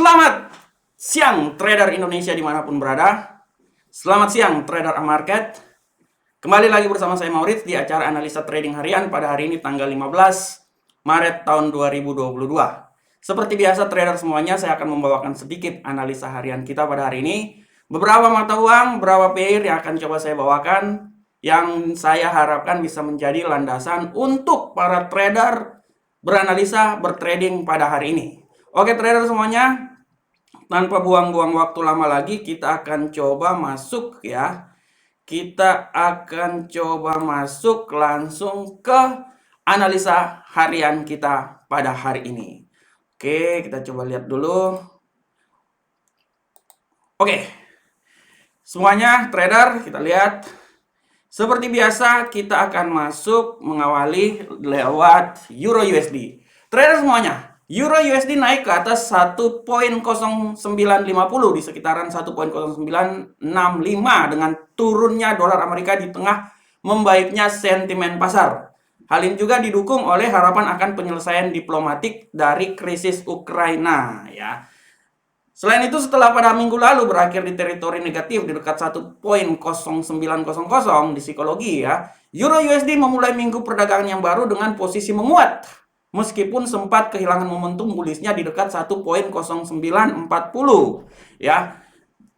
Selamat siang trader Indonesia dimanapun berada. Selamat siang trader market. Kembali lagi bersama saya Maurits di acara analisa trading harian pada hari ini tanggal 15 Maret tahun 2022. Seperti biasa trader semuanya, saya akan membawakan sedikit analisa harian kita pada hari ini. Beberapa mata uang, beberapa pair yang akan coba saya bawakan yang saya harapkan bisa menjadi landasan untuk para trader beranalisa, bertrading pada hari ini. Oke trader semuanya, tanpa buang-buang waktu lama lagi, kita akan coba masuk ya. Kita akan coba masuk langsung ke analisa harian kita pada hari ini. Oke, kita coba lihat dulu. Oke, semuanya trader kita lihat. Seperti biasa kita akan masuk mengawali lewat Euro USD. Trader semuanya, Euro USD naik ke atas 1.0950 di sekitaran 1.0965 dengan turunnya dolar Amerika di tengah membaiknya sentimen pasar. Hal ini juga didukung oleh harapan akan penyelesaian diplomatik dari krisis Ukraina ya. Selain itu, setelah pada minggu lalu berakhir di teritori negatif di dekat 1.0900 di psikologi ya, Euro USD memulai minggu perdagangan yang baru dengan posisi menguat meskipun sempat kehilangan momentum bullish-nya di dekat 1.0940 ya.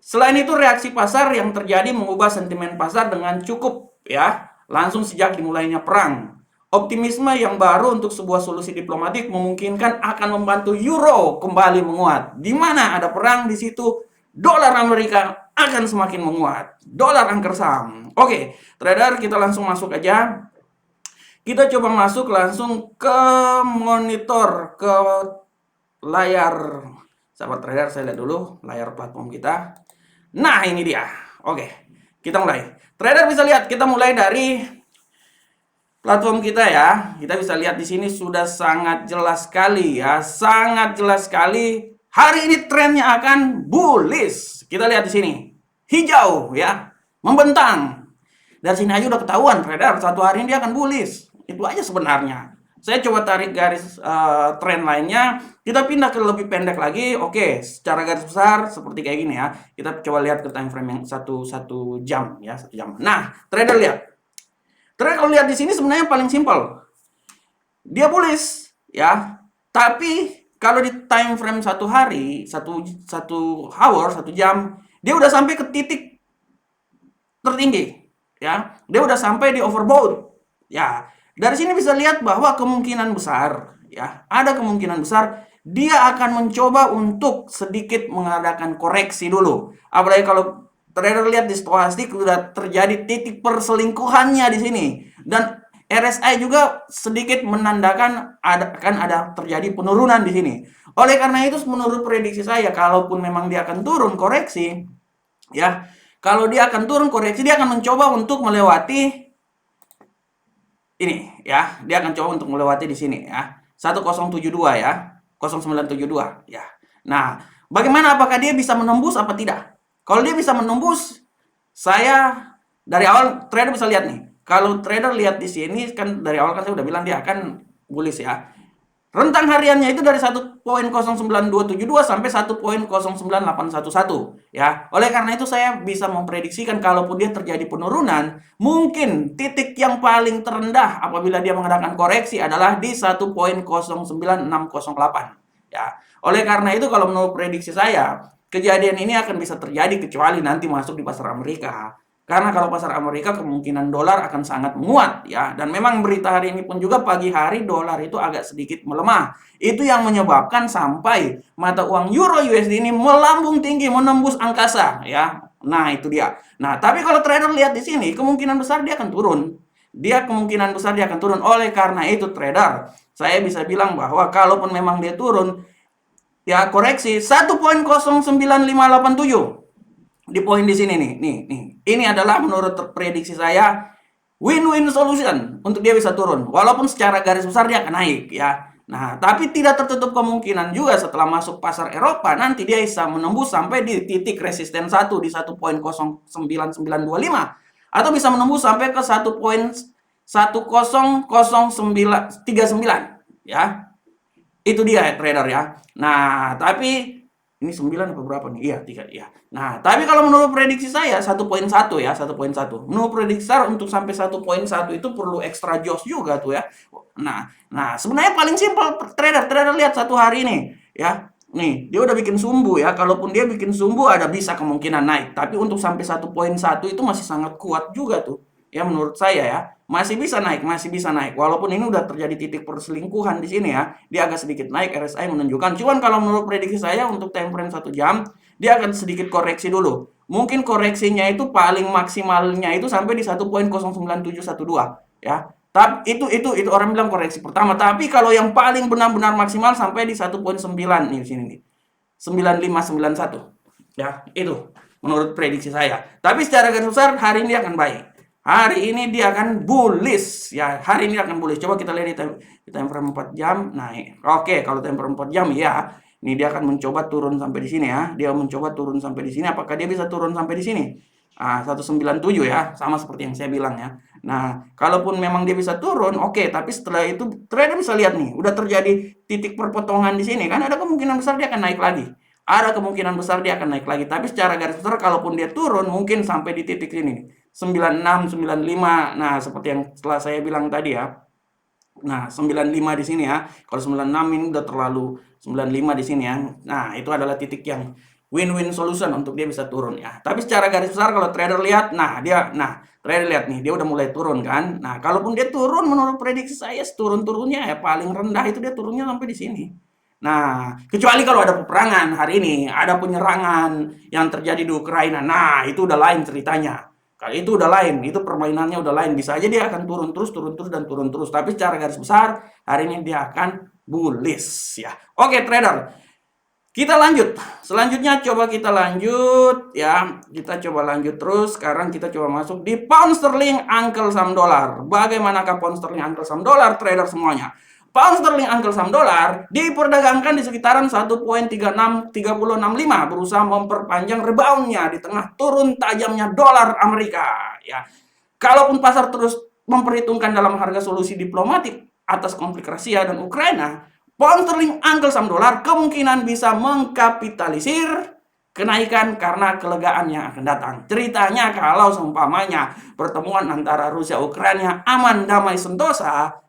Selain itu, reaksi pasar yang terjadi mengubah sentimen pasar dengan cukup ya, langsung sejak dimulainya perang. Optimisme yang baru untuk sebuah solusi diplomatik memungkinkan akan membantu euro kembali menguat. Di mana ada perang, di situ dolar Amerika akan semakin menguat. Dolar angker saham. Oke, trader kita langsung masuk aja. Kita coba masuk langsung ke monitor, ke layar. Sahabat trader, saya lihat dulu layar platform kita. Nah, ini dia. Oke, kita mulai. Trader bisa lihat, kita mulai dari platform kita ya. Kita bisa lihat di sini sudah sangat jelas sekali ya, sangat jelas sekali. Hari ini trennya akan bullish. Kita lihat di sini, hijau ya, membentang. Dari sini aja udah ketahuan trader, satu hari ini dia akan bullish. Itu aja sebenarnya. Saya coba tarik garis tren lainnya. Kita pindah ke lebih pendek lagi. Oke, secara garis besar seperti kayak gini ya. Kita coba lihat ke time frame yang satu jam ya, 1 jam. Nah, trader lihat. Trader kalau lihat di sini sebenarnya paling simpel. Dia bullish ya. Tapi kalau di time frame 1 hari, satu hour, 1 jam, dia udah sampai ke titik tertinggi ya. Dia udah sampai di overbought. Ya, dari sini bisa lihat bahwa kemungkinan besar ya, ada kemungkinan besar dia akan mencoba untuk sedikit mengadakan koreksi dulu. Apalagi kalau trader lihat di stochastik sudah terjadi titik perselingkuhannya di sini, dan RSI juga sedikit menandakan akan ada terjadi penurunan di sini. Oleh karena itu, menurut prediksi saya, kalaupun memang dia akan turun koreksi, ya, kalau dia akan turun koreksi, dia akan mencoba untuk melewati ini, ya, dia akan coba untuk melewati di sini, ya, 1072 ya, 0972 ya. Nah, bagaimana, apakah dia bisa menembus apa tidak? Kalau dia bisa menembus, saya dari awal trader bisa lihat nih. Kalau trader lihat di sini kan dari awal kan saya udah bilang dia akan bullish ya. Rentang hariannya itu dari 1.09272 sampai 1.09811 ya. Oleh karena itu saya bisa memprediksikan kalaupun dia terjadi penurunan, mungkin titik yang paling terendah apabila dia mengadakan koreksi adalah di 1.09608 ya. Oleh karena itu kalau menurut prediksi saya, kejadian ini akan bisa terjadi kecuali nanti masuk di pasar Amerika. Karena kalau pasar Amerika kemungkinan dolar akan sangat menguat ya. Dan memang berita hari ini pun juga pagi hari dolar itu agak sedikit melemah. Itu yang menyebabkan sampai mata uang Euro USD ini melambung tinggi, menembus angkasa ya. Nah, itu dia. Nah, tapi kalau trader lihat di sini kemungkinan besar dia akan turun. Kemungkinan besar dia akan turun. Oleh karena itu trader, saya bisa bilang bahwa kalaupun memang dia turun, ya koreksi 1.09587. Di poin di sini nih. Ini adalah menurut prediksi saya win-win solution untuk dia bisa turun. Walaupun secara garis besar dia akan naik ya. Nah, tapi tidak tertutup kemungkinan juga setelah masuk pasar Eropa nanti dia bisa menembus sampai di titik resisten 1 di 1.09925 atau bisa menembus sampai ke 1.10039 ya. Itu dia trader ya. Nah, tapi Ini 9 apa berapa nih? Iya, 3 ya. Nah, tapi kalau menurut prediksi saya 1,1 ya, 1,1. Menurut prediksi saya untuk sampai 1,1 itu perlu extra joss juga tuh ya. Nah, sebenarnya paling simpel trader lihat satu hari ini ya. Nih, dia udah bikin sumbu ya. Kalaupun dia bikin sumbu ada bisa kemungkinan naik, tapi untuk sampai 1,1 itu masih sangat kuat juga tuh. Ya menurut saya ya, masih bisa naik, masih bisa naik. Walaupun ini udah terjadi titik perselingkuhan di sini ya, dia agak sedikit naik, RSI menunjukkan. Cuman kalau menurut prediksi saya untuk time frame 1 jam, dia akan sedikit koreksi dulu. Mungkin koreksinya itu paling maksimalnya itu sampai di 1,09712 ya. Tapi itu orang bilang koreksi pertama. Tapi kalau yang paling benar-benar maksimal sampai di 1,9 nih di sini nih. 9591. Ya, itu menurut prediksi saya. Tapi secara garis besar hari ini akan baik. Hari ini dia akan bullish ya. Hari ini akan bullish. Coba kita lihat di time frame 4 jam naik. Oke, kalau time frame 4 jam ya. Ini dia akan mencoba turun sampai di sini ya. Dia mencoba turun sampai di sini. Apakah dia bisa turun sampai di sini? 197 ya, sama seperti yang saya bilang ya. Nah, kalaupun memang dia bisa turun, oke, tapi setelah itu trader bisa lihat nih, udah terjadi titik perpotongan di sini kan ada kemungkinan besar dia akan naik lagi. Ada kemungkinan besar dia akan naik lagi, tapi secara garis besar kalaupun dia turun mungkin sampai di titik ini 96, 95. Nah, seperti yang setelah saya bilang tadi ya. Nah, 95 di sini ya. Kalau 96 ini udah terlalu 95 di sini ya. Nah, itu adalah titik yang win-win solution untuk dia bisa turun ya. Tapi secara garis besar kalau trader lihat, trader lihat nih, dia udah mulai turun kan. Nah, kalaupun dia turun menurut prediksi saya turun-turunnya ya paling rendah itu dia turunnya sampai di sini. Nah, kecuali kalau ada peperangan hari ini, ada penyerangan yang terjadi di Ukraina. Nah, itu udah lain ceritanya. Kalau itu udah lain, itu permainannya udah lain. Bisa aja dia akan turun terus dan turun terus. Tapi secara garis besar, hari ini dia akan bullish ya. Oke, trader. Kita lanjut. Selanjutnya coba kita lanjut ya. Kita coba lanjut terus. Sekarang kita coba masuk di pound sterling Uncle Sam dollar. Bagaimanakah pound sterling Uncle Sam dollar, trader semuanya? Pound sterling Uncle Sam dollar diperdagangkan di sekitaran 1,363065, berusaha memperpanjang reboundnya di tengah turun tajamnya dolar Amerika ya. Kalaupun pasar terus memperhitungkan dalam harga solusi diplomatik atas konflik Rusia dan Ukraina, pound sterling Uncle Sam dollar kemungkinan bisa mengkapitalisir kenaikan karena kelegaan yang akan datang. Ceritanya kalau seumpamanya pertemuan antara Rusia Ukraina aman, damai, sentosa,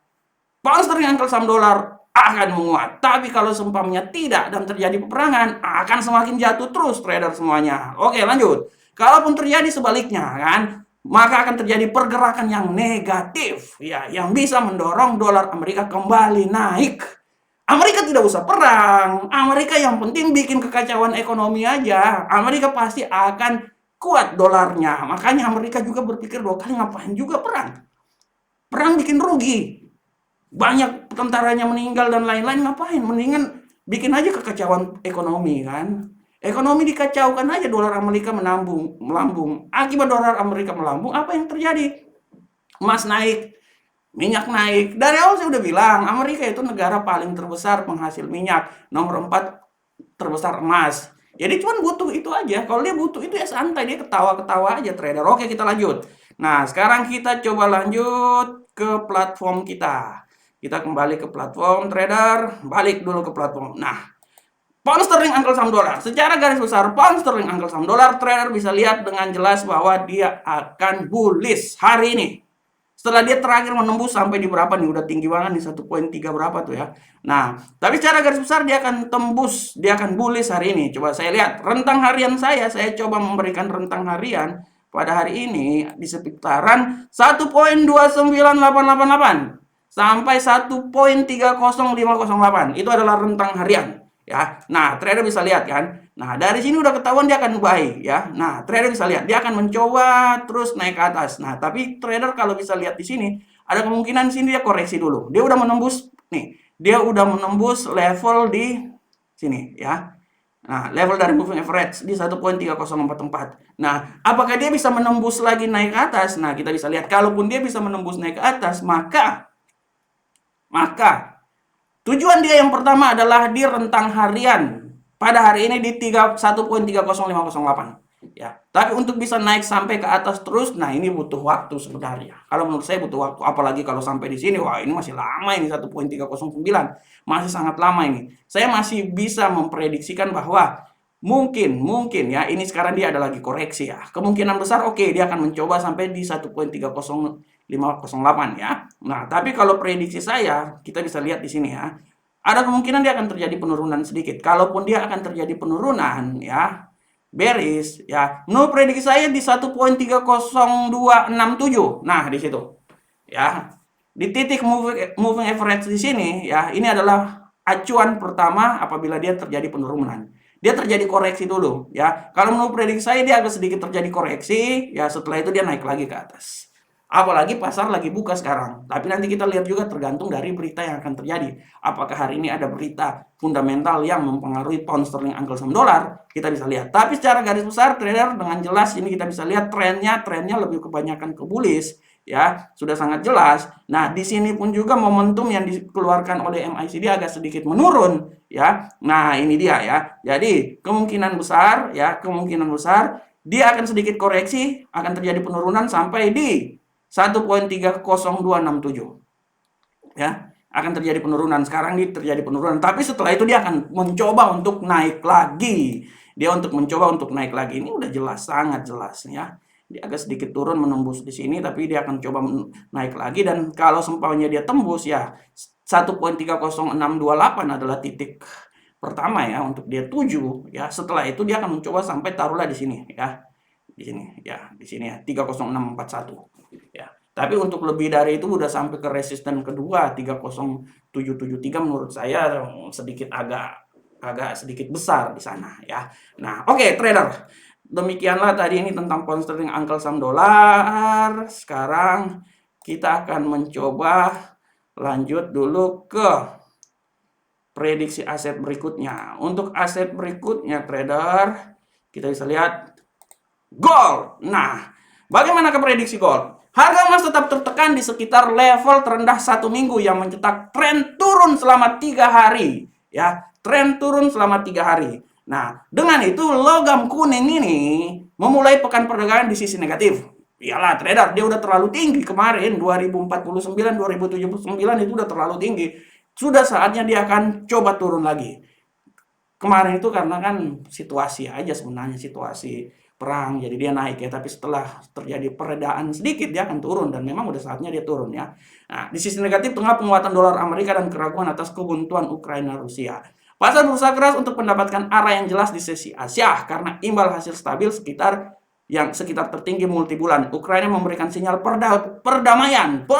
pound sterling Uncle Sam dollar akan menguat. Tapi kalau seumpamanya tidak dan terjadi peperangan, akan semakin jatuh terus trader semuanya. Oke, lanjut. Kalaupun terjadi sebaliknya kan, maka akan terjadi pergerakan yang negatif ya, yang bisa mendorong dolar Amerika kembali naik. Amerika tidak usah perang. Amerika yang penting bikin kekacauan ekonomi aja. Amerika pasti akan kuat dolarnya. Makanya Amerika juga berpikir 2 kali ngapain juga perang. Perang bikin rugi. Banyak tentaranya meninggal dan lain-lain, ngapain? Mendingan bikin aja kekacauan ekonomi kan. Ekonomi dikacaukan aja, dolar Amerika melambung. Akibat dolar Amerika melambung, apa yang terjadi? Emas naik, minyak naik. Dari awal saya udah bilang, Amerika itu negara paling terbesar penghasil minyak, nomor 4 terbesar emas. Jadi cuma butuh itu aja. Kalau dia butuh itu ya santai, dia ketawa-ketawa aja trader. Oke, kita lanjut. Nah, sekarang kita coba lanjut ke platform kita. Kita kembali ke platform trader, balik dulu ke platform. Nah, pound sterling Uncle Sam dollar. Secara garis besar, pound sterling Uncle Sam dollar, trader bisa lihat dengan jelas bahwa dia akan bullish hari ini. Setelah dia terakhir menembus sampai di berapa nih, udah tinggi banget nih 1,3 berapa tuh ya. Nah, tapi secara garis besar dia akan tembus, dia akan bullish hari ini. Coba saya lihat rentang harian saya coba memberikan rentang harian pada hari ini di sekitaran 1,29888 sampai 1,30508. Itu adalah rentang harian ya. Nah, trader bisa lihat kan. Nah, dari sini udah ketahuan dia akan buy ya. Nah, trader bisa lihat dia akan mencoba terus naik ke atas. Nah, tapi trader kalau bisa lihat di sini ada kemungkinan di sini dia koreksi dulu. Dia udah menembus nih. Dia udah menembus level di sini ya. Nah, level dari moving average di 1,3044. Nah, apakah dia bisa menembus lagi naik ke atas? Nah, kita bisa lihat kalaupun dia bisa menembus naik ke atas, maka tujuan dia yang pertama adalah di rentang harian pada hari ini di 1,30508 ya. Tapi untuk bisa naik sampai ke atas terus, nah ini butuh waktu sebenarnya. Kalau menurut saya butuh waktu, apalagi kalau sampai di sini, wah ini masih lama ini 1,309, masih sangat lama ini. Saya masih bisa memprediksikan bahwa Mungkin ya, ini sekarang dia ada lagi koreksi ya. Kemungkinan besar oke, dia akan mencoba sampai di 1.30508 ya. Nah, tapi kalau prediksi saya, kita bisa lihat di sini ya. Ada kemungkinan dia akan terjadi penurunan sedikit. Kalaupun dia akan terjadi penurunan ya, bearish ya. No, prediksi saya di 1.30267. Nah, di situ. Ya. Di titik moving average di sini ya, ini adalah acuan pertama apabila dia terjadi penurunan. Dia terjadi koreksi dulu ya. Kalau menurut prediksi saya dia agak sedikit terjadi koreksi ya, setelah itu dia naik lagi ke atas. Apalagi pasar lagi buka sekarang. Tapi nanti kita lihat juga tergantung dari berita yang akan terjadi. Apakah hari ini ada berita fundamental yang mempengaruhi pound sterling uncle sama dolar? Kita bisa lihat. Tapi secara garis besar trader dengan jelas ini kita bisa lihat trennya lebih kebanyakan ke bullish ya, sudah sangat jelas. Nah, di sini pun juga momentum yang dikeluarkan oleh MACD agak sedikit menurun ya. Nah, ini dia ya. Jadi, kemungkinan besar dia akan sedikit koreksi, akan terjadi penurunan sampai di 1.30267. Ya, akan terjadi penurunan. Sekarang ini terjadi penurunan, tapi setelah itu dia akan mencoba untuk naik lagi. Naik lagi. Ini udah jelas, sangat jelas ya. Dia agak sedikit turun menembus di sini, tapi dia akan coba naik lagi, dan kalau seumpamanya dia tembus ya 1.30628 adalah titik pertama ya untuk dia tuju ya. Setelah itu dia akan mencoba sampai taruhlah di sini ya. Di sini ya 30641 ya. Tapi untuk lebih dari itu udah sampai ke resisten kedua 30773 menurut saya agak sedikit besar di sana ya. Nah, oke, trader. Demikianlah tadi ini tentang pound sterling uncle sama dolar. Sekarang kita akan mencoba lanjut dulu ke prediksi aset berikutnya. Untuk aset berikutnya trader, kita bisa lihat gold. Nah, bagaimana ke prediksi gold? Harga emas tetap tertekan di sekitar level terendah 1 minggu yang mencetak tren turun selama 3 hari. Ya, tren turun selama 3 hari. Nah, dengan itu logam kuning ini memulai pekan perdagangan di sisi negatif. Iyalah trader, dia udah terlalu tinggi kemarin 2049, 2079 itu udah terlalu tinggi. Sudah saatnya dia akan coba turun lagi. Kemarin itu karena kan situasi aja sebenarnya, situasi perang, jadi dia naik ya, tapi setelah terjadi peredaan sedikit dia akan turun, dan memang udah saatnya dia turun ya. Nah, di sisi negatif tengah penguatan dolar Amerika dan keraguan atas kebuntuan Ukraina Rusia. Pasar berusaha keras untuk mendapatkan arah yang jelas di sesi Asia karena imbal hasil stabil sekitar tertinggi multi bulan. Ukraina memberikan sinyal perdamaian,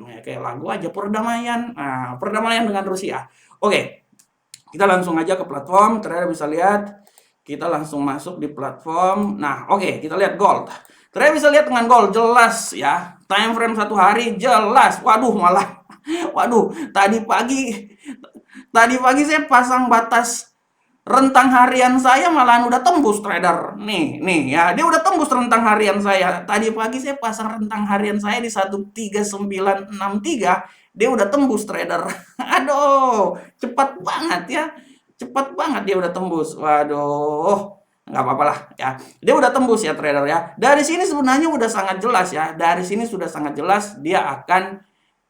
ya, kayak lagu aja, perdamaian. Nah, perdamaian dengan Rusia. Oke. Kita langsung aja ke platform, trader bisa lihat. Kita langsung masuk di platform. Nah, oke, kita lihat gold. Trader bisa lihat dengan gold jelas ya. Time frame 1 hari jelas. Waduh, tadi pagi saya pasang batas rentang harian saya malahan udah tembus trader. Nih ya, dia udah tembus rentang harian saya. Tadi pagi saya pasang rentang harian saya di 13963. Dia udah tembus trader. Aduh, cepat banget ya. Cepat banget dia udah tembus. Waduh, nggak apa-apa lah ya. Dia udah tembus ya trader ya. Dari sini sebenarnya udah sangat jelas ya. Dari sini sudah sangat jelas dia akan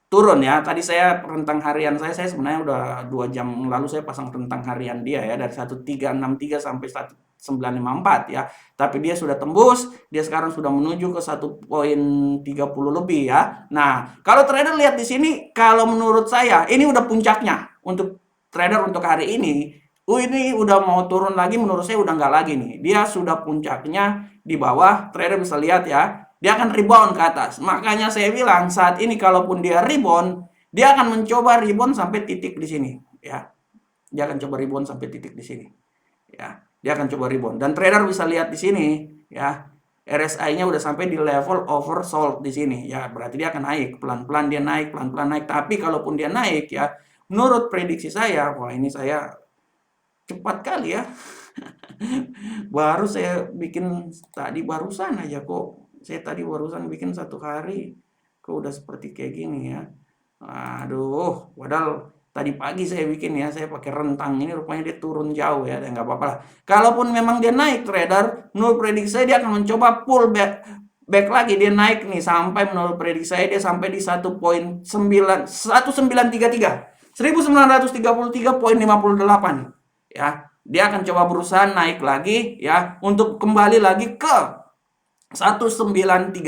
turun ya. Tadi saya rentang harian saya sebenarnya udah 2 jam lalu saya pasang rentang harian dia ya, dari 1363 sampai 1954 ya. Tapi dia sudah tembus, dia sekarang sudah menuju ke 1.30 lebih ya. Nah, kalau trader lihat di sini, kalau menurut saya ini udah puncaknya untuk trader untuk hari ini. Ini udah mau turun lagi, menurut saya udah nggak lagi nih. Dia sudah puncaknya di bawah, trader bisa lihat ya. Dia akan rebound ke atas. Makanya saya bilang saat ini kalaupun dia rebound, dia akan mencoba rebound sampai titik di sini ya. Dia akan coba rebound sampai titik di sini. Ya, dia akan coba rebound. Dan trader bisa lihat di sini ya. RSI-nya udah sampai di level oversold di sini ya. Berarti dia akan naik, pelan-pelan dia naik, pelan-pelan naik. Tapi kalaupun dia naik ya, menurut prediksi saya, wah ini saya cepat kali ya. Baru saya bikin tadi barusan aja kok. Saya tadi barusan bikin 1 hari kok udah seperti kayak gini ya. Aduh, padahal tadi pagi saya bikin ya, saya pakai rentang ini, rupanya dia turun jauh ya, nggak apa-apa lah. Kalaupun memang dia naik trader, menurut prediksi saya dia akan mencoba pull back lagi, dia naik nih sampai menurut prediksi saya dia sampai di 1933 1933,58 ya. Dia akan coba berusaha naik lagi ya, untuk kembali lagi ke 1936.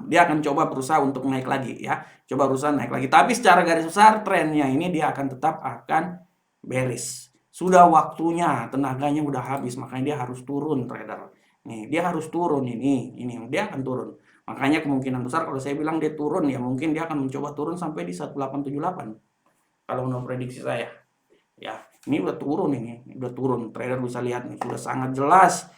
Dia akan coba berusaha untuk naik lagi ya. Coba berusaha naik lagi. Tapi secara garis besar trennya ini dia akan tetap akan bearish. Sudah waktunya, tenaganya udah habis, makanya dia harus turun, trader. Nih, dia harus turun ini dia akan turun. Makanya kemungkinan besar kalau saya bilang dia turun ya, mungkin dia akan mencoba turun sampai di 1878. Kalau menurut prediksi saya. Ya, ini udah turun ini, udah turun. Trader bisa lihat nih, sudah sangat jelas,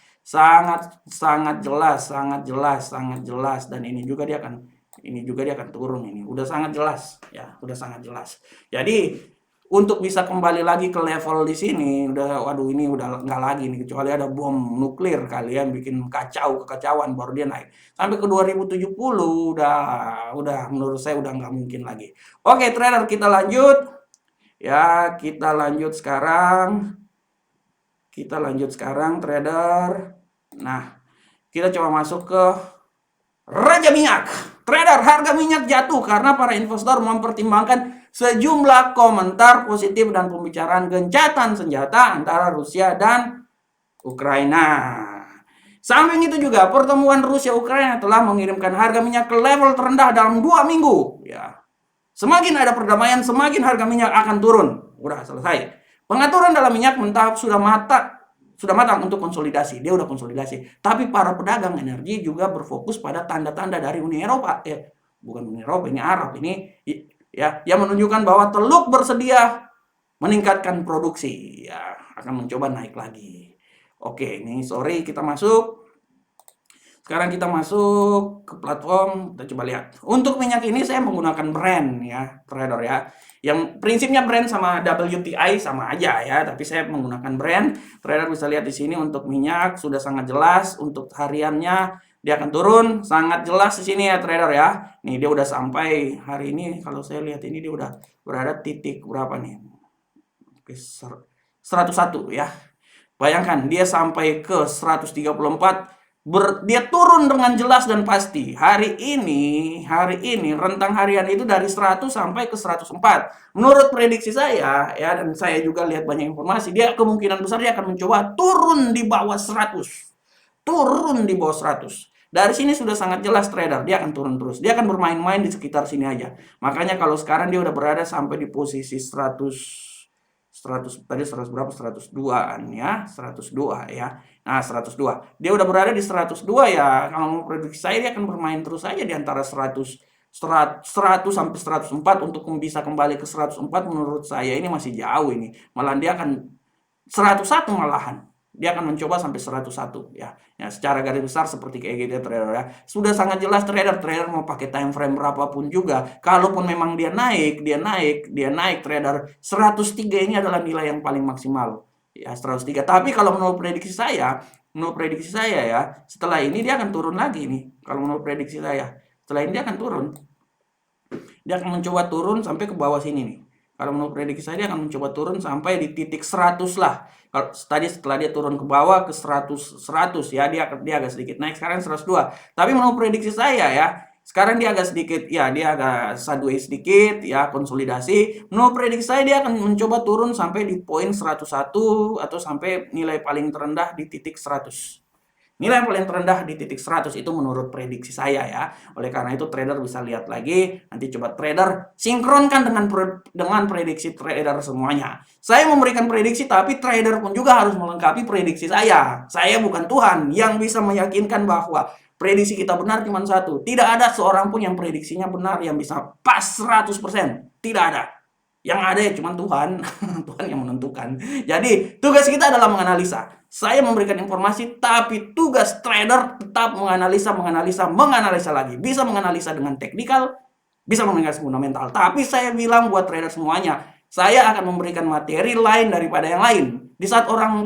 sangat jelas, dan ini juga dia akan turun ini. Udah sangat jelas, ya, udah sangat jelas. Jadi untuk bisa kembali lagi ke level di sini, udah, waduh, ini udah nggak lagi nih, kecuali ada bom nuklir kalian bikin kekacauan baru dia naik. Sampai ke 2070 udah menurut saya udah nggak mungkin lagi. Oke, trader, kita lanjut. Ya, kita lanjut sekarang. Trader. Nah, kita coba masuk ke Raja Minyak. Trader, harga minyak jatuh karena para investor mempertimbangkan sejumlah komentar positif dan pembicaraan gencatan senjata antara Rusia dan Ukraina. Samping itu juga, pertemuan Rusia-Ukraina telah mengirimkan harga minyak ke level terendah dalam 2 minggu. Ya, semakin ada perdamaian, semakin harga minyak akan turun. Udah selesai. Pengaturan dalam minyak mentah sudah matang untuk konsolidasi. Dia udah konsolidasi. Tapi para pedagang energi juga berfokus pada tanda-tanda dari Uni Eropa. Bukan Uni Eropa, ini Arab. Ini ya, yang menunjukkan bahwa Teluk bersedia meningkatkan produksi. Ya, akan mencoba naik lagi. Oke, ini sorry, kita masuk. Sekarang kita masuk ke platform, kita coba lihat. Untuk minyak ini saya menggunakan Brent ya, trader ya. Yang prinsipnya Brent sama WTI sama aja ya, tapi saya menggunakan Brent. Trader bisa lihat di sini untuk minyak sudah sangat jelas, untuk hariannya dia akan turun, sangat jelas di sini ya trader ya. Nih dia udah sampai hari ini, kalau saya lihat ini dia udah berada titik berapa nih? Oke, 101 ya. Bayangkan dia sampai ke 134, dia turun dengan jelas dan pasti. Hari ini rentang harian itu dari 100 sampai ke 104. Menurut prediksi saya ya, dan saya juga lihat banyak informasi, dia kemungkinan besar dia akan mencoba turun di bawah 100. Turun di bawah 100. Dari sini sudah sangat jelas trader, dia akan turun terus. Dia akan bermain-main di sekitar sini aja. Makanya kalau sekarang dia udah berada sampai di posisi 100 tadi 100 berapa, 102-an ya, 102 ya. Nah, 102. Dia udah berada di 102 ya. Kalau mau prediksi saya dia akan bermain terus saja di antara 100 sampai 104. Untuk bisa kembali ke 104 menurut saya ini masih jauh ini. Malah dia akan 101 malahan. Dia akan mencoba sampai 101 ya. Ya, secara garis besar seperti kayak gitu trader ya. Sudah sangat jelas trader mau pakai time frame berapapun juga. Kalaupun memang dia naik trader, 103 ini adalah nilai yang paling maksimal. Ya, 103. Tapi kalau menurut prediksi saya ya, setelah ini dia akan turun lagi nih. Kalau menurut prediksi saya, setelah ini dia akan turun. Dia akan mencoba turun sampai ke bawah sini nih. Kalau menurut prediksi saya dia akan mencoba turun sampai di titik 100 lah. Kalau tadi setelah dia turun ke bawah ke 100 ya, dia agak sedikit naik, sekarang 102. Tapi menurut prediksi saya ya, sekarang dia agak sedikit ya, dia agak sideways sedikit ya, konsolidasi. Menurut prediksi saya dia akan mencoba turun sampai di poin 101 atau sampai nilai paling terendah di titik 100. Nilai yang paling terendah di titik 100 itu menurut prediksi saya ya. Oleh karena itu trader bisa lihat lagi, nanti coba trader sinkronkan dengan prediksi trader semuanya. Saya memberikan prediksi tapi trader pun juga harus melengkapi prediksi saya. Saya bukan Tuhan yang bisa meyakinkan bahwa prediksi kita benar cuma satu. Tidak ada seorang pun yang prediksinya benar yang bisa pas 100%. Tidak ada. Yang ada ya cuma Tuhan. Tuhan yang menentukan. Jadi tugas kita adalah menganalisa. Saya memberikan informasi, tapi tugas trader tetap menganalisa lagi. Bisa menganalisa dengan teknikal, bisa menganalisa fundamental. Tapi saya bilang buat trader semuanya, saya akan memberikan materi lain daripada yang lain. Di saat orang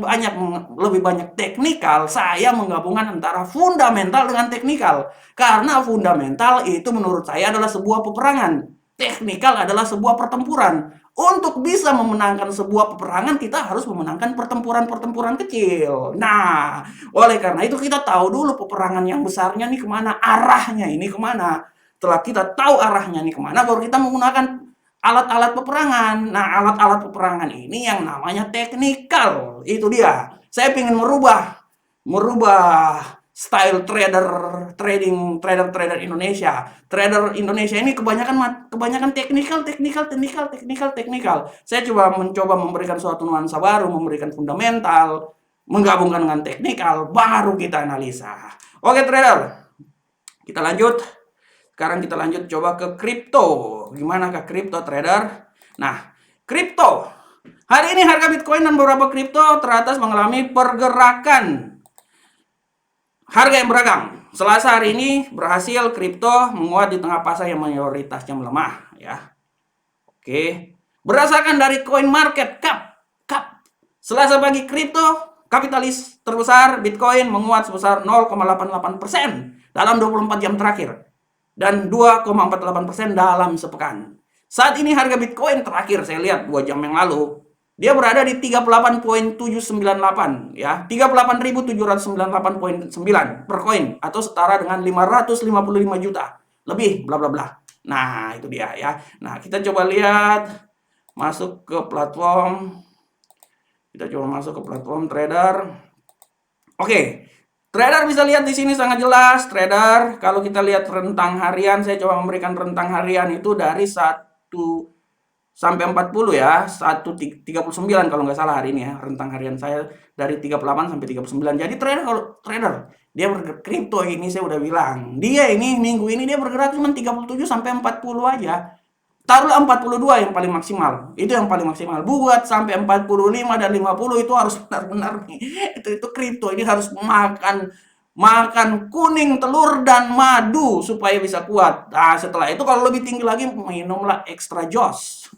lebih banyak teknikal, saya menggabungkan antara fundamental dengan teknikal. Karena fundamental itu menurut saya adalah sebuah peperangan. Teknikal adalah sebuah pertempuran. Untuk bisa memenangkan sebuah peperangan, kita harus memenangkan pertempuran-pertempuran kecil. Nah, oleh karena itu kita tahu dulu peperangan yang besarnya nih kemana, arahnya ini kemana. Setelah kita tahu arahnya nih kemana, baru kita menggunakan alat-alat peperangan. Nah, alat-alat peperangan ini yang namanya teknikal. Itu dia. Saya ingin merubah style trader Indonesia. Trader Indonesia ini kebanyakan teknikal. Saya mencoba memberikan suatu nuansa baru, memberikan fundamental, menggabungkan dengan teknikal, baru kita analisa. Oke, trader. Kita lanjut. Sekarang kita lanjut coba ke kripto. Gimana ke kripto, trader? Nah, kripto. Hari ini harga Bitcoin dan beberapa kripto teratas mengalami pergerakan harga yang beragam. Selasa hari ini berhasil kripto menguat di tengah pasar yang mayoritasnya melemah, ya. Oke. Berdasarkan dari Coin Market Cap, Selasa pagi kripto kapitalis terbesar Bitcoin menguat sebesar 0,88% dalam 24 jam terakhir dan 2,48% dalam sepekan. Saat ini harga Bitcoin terakhir saya lihat 2 jam yang lalu, dia berada di 38.798 ya, 38.798.9 per koin atau setara dengan 555 juta lebih bla bla bla. Nah, itu dia ya. Nah, kita coba lihat masuk ke platform. Kita coba masuk ke platform trader. Oke. Trader bisa lihat di sini sangat jelas, trader. Kalau kita lihat rentang harian, saya coba memberikan rentang harian itu dari 1 sampai 40 ya, 139 kalau nggak salah hari ini ya, rentang harian saya dari 38 sampai 39. Jadi trader dia bergerak kripto ini saya udah bilang, dia ini minggu ini dia bergerak cuma 37 sampai 40 aja. Taruhlah 42 yang paling maksimal. Itu yang paling maksimal. Buat sampai 45 dan 50 itu harus benar-benar nih. Itu kripto ini harus makan kuning, telur, dan madu supaya bisa kuat. Nah, setelah itu kalau lebih tinggi lagi minumlah extra joss.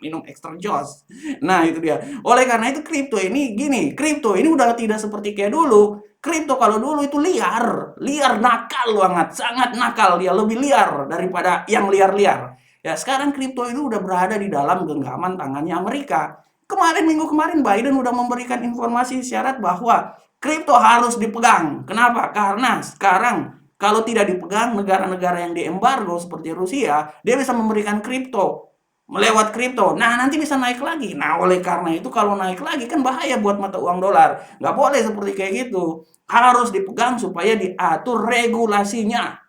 Minum extra joss. Nah, itu dia. Oleh karena itu kripto ini gini, kripto ini udah tidak seperti kayak dulu. Kripto kalau dulu itu liar nakal banget, sangat nakal, dia lebih liar daripada yang liar-liar. Ya, sekarang kripto itu udah berada di dalam genggaman tangannya Amerika. Minggu kemarin Biden udah memberikan informasi syarat bahwa kripto harus dipegang. Kenapa? Karena sekarang kalau tidak dipegang, negara-negara yang diembargo seperti Rusia, dia bisa memberikan kripto melewat kripto. Nah, nanti bisa naik lagi. Nah, oleh karena itu kalau naik lagi kan bahaya buat mata uang dolar. Nggak boleh seperti kayak gitu. Harus dipegang supaya diatur regulasinya.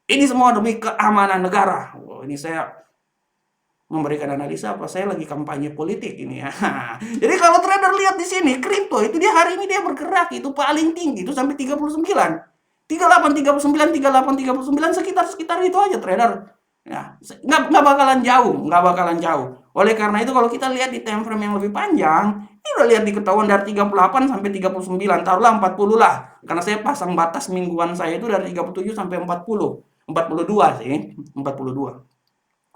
Ini semua demi keamanan negara. Oh, ini saya memberikan analisa apa saya lagi kampanye politik ini ya. Jadi kalau trader lihat di sini kripto itu dia hari ini dia bergerak itu paling tinggi itu sampai 39. 38 39 38 39 sekitar itu aja trader. Ya, nggak bakalan jauh. Oleh karena itu kalau kita lihat di time frame yang lebih panjang, ini udah lihat diketahuan dari 38 sampai 39, taruhlah 40 lah. Karena saya pasang batas mingguan saya itu dari 37 sampai 40. 42 sih, 42.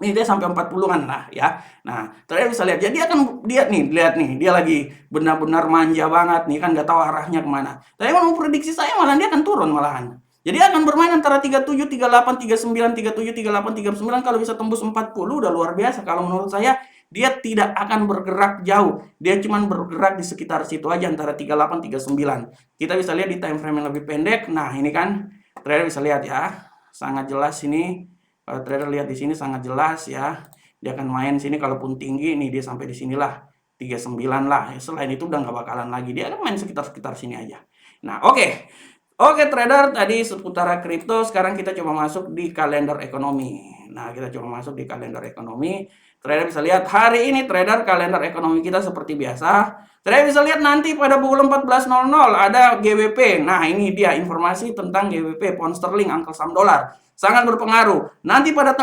Ini dia sampai 40-an lah ya. Nah, trader bisa lihat. Jadi lihat nih, dia lagi benar-benar manja banget nih kan nggak tahu arahnya kemana. Tapi mau prediksi saya malah dia akan turun malahan. Jadi akan bermain antara 37, 38, 39, 37, 38, 39 kalau bisa tembus 40 udah luar biasa. Kalau menurut saya dia tidak akan bergerak jauh. Dia cuma bergerak di sekitar situ aja antara 38, 39. Kita bisa lihat di time frame yang lebih pendek. Nah, ini kan trader bisa lihat ya. Sangat jelas ini. Kalau trader lihat di sini sangat jelas ya. Dia akan main sini kalaupun tinggi nih dia sampai di sinilah 39 lah. Selain itu udah nggak bakalan lagi. Dia akan main sekitar sini aja. Nah, oke. Oke trader, tadi seputar kripto. Sekarang kita coba masuk di kalender ekonomi. Nah, kita coba masuk di kalender ekonomi. Trader bisa lihat hari ini trader kalender ekonomi kita seperti biasa. Trader bisa lihat nanti pada pukul 14.00 ada GBP. Nah, ini dia informasi tentang GBP, pound sterling, angka saham dolar. Sangat berpengaruh. Nanti pada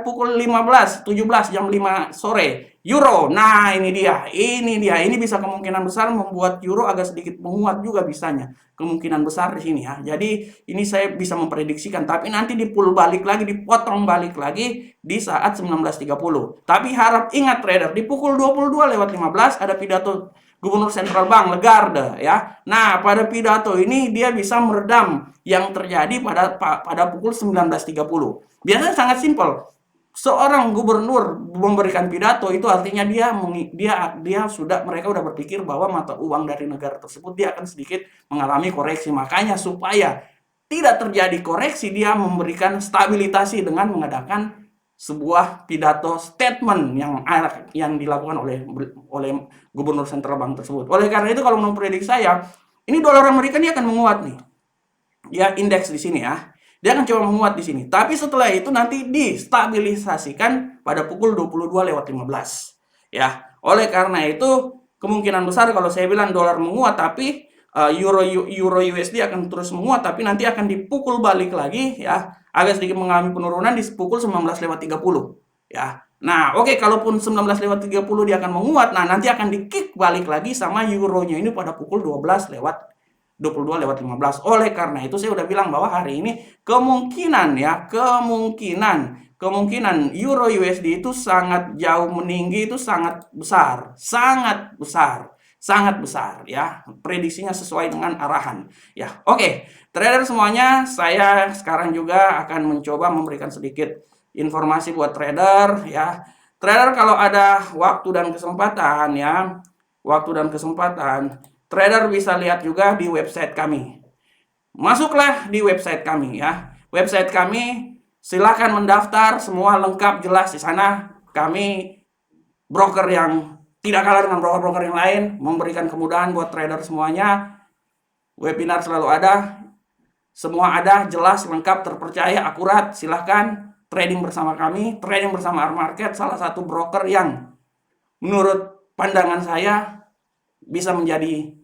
pukul 17 jam 5 sore euro. Nah, ini dia. Ini bisa kemungkinan besar membuat euro agak sedikit menguat juga bisanya. Kemungkinan besar di sini ya. Jadi, ini saya bisa memprediksikan, tapi nanti dipotong balik lagi di saat 19.30. Tapi harap ingat trader, di pukul 22:15 ada pidato Gubernur Sentral Bank Lagarde ya. Nah, pada pidato ini dia bisa meredam yang terjadi pada pukul 19.30. Biasanya sangat simpel. Seorang gubernur memberikan pidato itu artinya mereka udah berpikir bahwa mata uang dari negara tersebut dia akan sedikit mengalami koreksi. Makanya supaya tidak terjadi koreksi dia memberikan stabilisasi dengan mengadakan sebuah pidato statement yang dilakukan oleh Gubernur Sentral Bank tersebut. Oleh karena itu, kalau menurut prediksi saya, ini dolar Amerika ini akan menguat nih. Ya, indeks di sini ya. Dia akan coba menguat di sini. Tapi setelah itu nanti distabilisasikan pada pukul 22:15. Ya, oleh karena itu kemungkinan besar kalau saya bilang dolar menguat, tapi euro USD akan terus menguat, tapi nanti akan dipukul balik lagi ya, agak sedikit mengalami penurunan di pukul 19:30 ya. Nah, oke, kalaupun 19:30 dia akan menguat, nah nanti akan di-kick balik lagi sama euronya ini pada pukul 22:15. Oleh karena itu saya udah bilang bahwa hari ini kemungkinan euro USD itu sangat jauh meninggi, itu sangat besar ya. Prediksinya sesuai dengan arahan ya. Oke, trader semuanya, saya sekarang juga akan mencoba memberikan sedikit informasi buat trader ya. Trader kalau ada waktu dan kesempatan ya, trader bisa lihat juga di website kami. Masuklah di website kami ya. Website kami silakan mendaftar, semua lengkap jelas di sana. Kami broker yang tidak kalah dengan broker-broker yang lain, memberikan kemudahan buat trader semuanya. Webinar selalu ada, semua ada, jelas, lengkap, terpercaya, akurat. Silahkan trading bersama kami, trading bersama Armarket, salah satu broker yang menurut pandangan saya bisa menjadi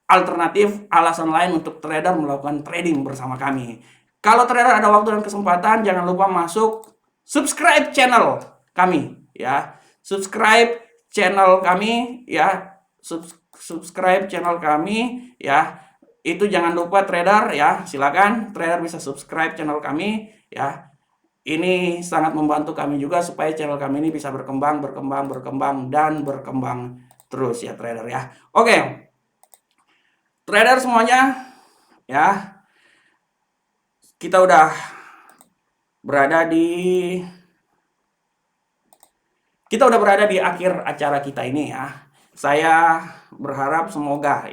alternatif, alasan lain untuk trader melakukan trading bersama kami. Kalau trader ada waktu dan kesempatan, jangan lupa masuk subscribe channel kami ya. Subscribe channel kami ya. Subscribe channel kami ya. Itu jangan lupa trader ya. Silakan trader bisa subscribe channel kami ya. Ini sangat membantu kami juga supaya channel kami ini bisa berkembang terus ya trader ya. Oke. Trader semuanya ya. Kita udah berada di akhir acara kita ini ya. Saya berharap semoga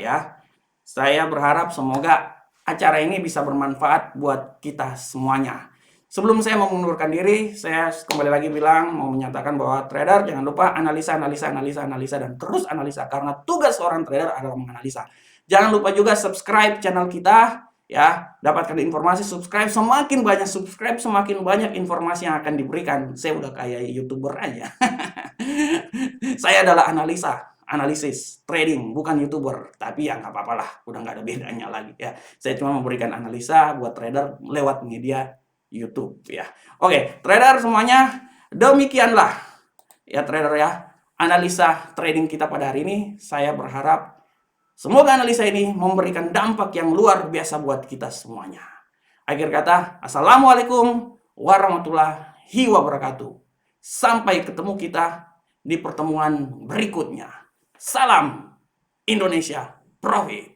acara ini bisa bermanfaat buat kita semuanya. Sebelum saya mau mengundurkan diri, saya kembali lagi mau menyatakan bahwa trader jangan lupa analisa dan terus analisa, karena tugas seorang trader adalah menganalisa. Jangan lupa juga subscribe channel kita ya, dapatkan informasi. Semakin banyak informasi yang akan diberikan. Saya udah kayak YouTuber aja. Saya adalah analisis trading, bukan YouTuber, tapi ya nggak apa-apa lah, udah nggak ada bedanya lagi ya. Saya cuma memberikan analisa buat trader lewat media YouTube ya. Oke, trader semuanya, demikianlah ya trader ya, analisa trading kita pada hari ini. Saya berharap semoga analisa ini memberikan dampak yang luar biasa buat kita semuanya. Akhir kata, assalamualaikum warahmatullahi wabarakatuh. Sampai ketemu kita di pertemuan berikutnya. Salam Indonesia Profit.